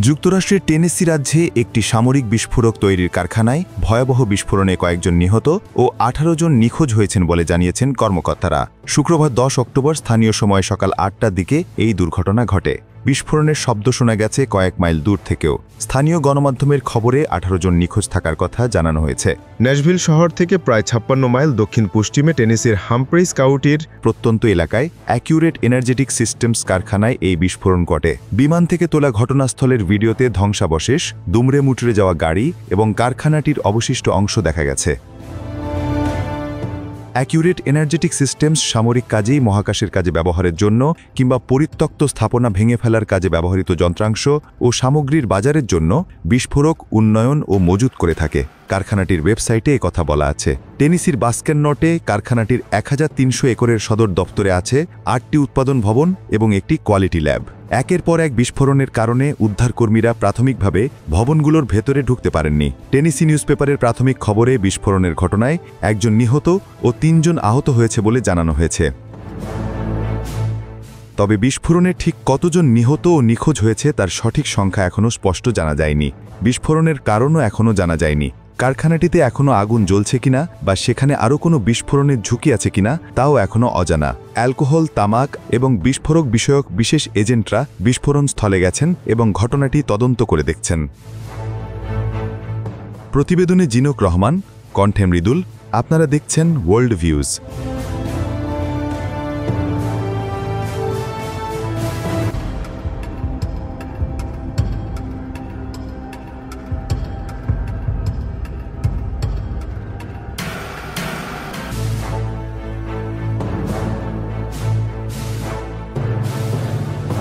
যুক্তরাষ্ট্রের টেনেসি রাজ্যে একটি সামরিক বিস্ফোরক তৈরির কারখানায় ভয়াবহ বিস্ফোরণে কয়েকজন নিহত ও ১৮ জন নিখোঁজ হয়েছেন বলে জানিয়েছেন কর্মকর্তারা। শুক্রবার ১০ অক্টোবর স্থানীয় সময় সকাল ৮টার দিকে এই দুর্ঘটনা ঘটে। বিস্ফোরণের শব্দ শোনা গেছে কয়েক মাইল দূর থেকেও। স্থানীয় গণমাধ্যমের খবরে ১৮ জন নিখোঁজ থাকার কথা জানানো হয়েছে। ন্যাশভিল শহর থেকে প্রায় ৫৬ মাইল দক্ষিণ পশ্চিমে টেনেসির হামফ্রিজ কাউন্টির প্রত্যন্ত এলাকায় অ্যাকিউরেট এনার্জেটিক সিস্টেমস কারখানায় এই বিস্ফোরণ ঘটে। বিমান থেকে তোলা ঘটনাস্থলের ভিডিওতে ধ্বংসাবশেষ, দুমড়ে মুচড়ে যাওয়া গাড়ি এবং কারখানাটির অবশিষ্ট অংশ দেখা গেছে। অ্যাকিউরেট এনার্জেটিক সিস্টেমস সামরিক কাজেই মহাকাশের কাজে ব্যবহারের জন্য কিংবা পরিত্যক্ত স্থাপনা ভেঙে ফেলার কাজে ব্যবহৃত যন্ত্রাংশ ও সামগ্রীর বাজারের জন্য বিস্ফোরক উন্নয়ন ও মজুত করে থাকে। কারখানাটির ওয়েবসাইটে কথা বলা আছে। টেনেসির বাস্কেনটে কারখানাটির ১৩০০ একরের সদর দপ্তরে আছে ৮টি উৎপাদন ভবন এবং একটি কোয়ালিটি ল্যাব। একের পর এক বিস্ফোরণের কারণে উদ্ধারকর্মীরা প্রাথমিকভাবে ভবনগুলোর ভেতরে ঢুকতে পারেননি। টেনেসি নিউজপেপারের প্রাথমিক খবরে বিস্ফোরণের ঘটনায় একজন নিহত ও ৩ জন আহত হয়েছে বলে জানানো হয়েছে। তবে বিস্ফোরণে ঠিক কতজন নিহত ও নিখোঁজ হয়েছে তার সঠিক সংখ্যা এখনও স্পষ্ট জানা যায়নি। বিস্ফোরণের কারণও এখনও জানা যায়নি। কারখানাটিতে এখনও আগুন জ্বলছে কিনা বা সেখানে আরও কোনো বিস্ফোরণের ঝুঁকি আছে কিনা তাও এখনও অজানা। অ্যালকোহল, তামাক এবং বিস্ফোরক বিষয়ক বিশেষ এজেন্টরা বিস্ফোরণ স্থলে গেছেন এবং ঘটনাটি তদন্ত করে দেখছেন। প্রতিবেদনে জিনক রহমান, কণ্ঠে মৃদুল। আপনারা দেখছেন ওয়ার্ল্ড ভিউজ।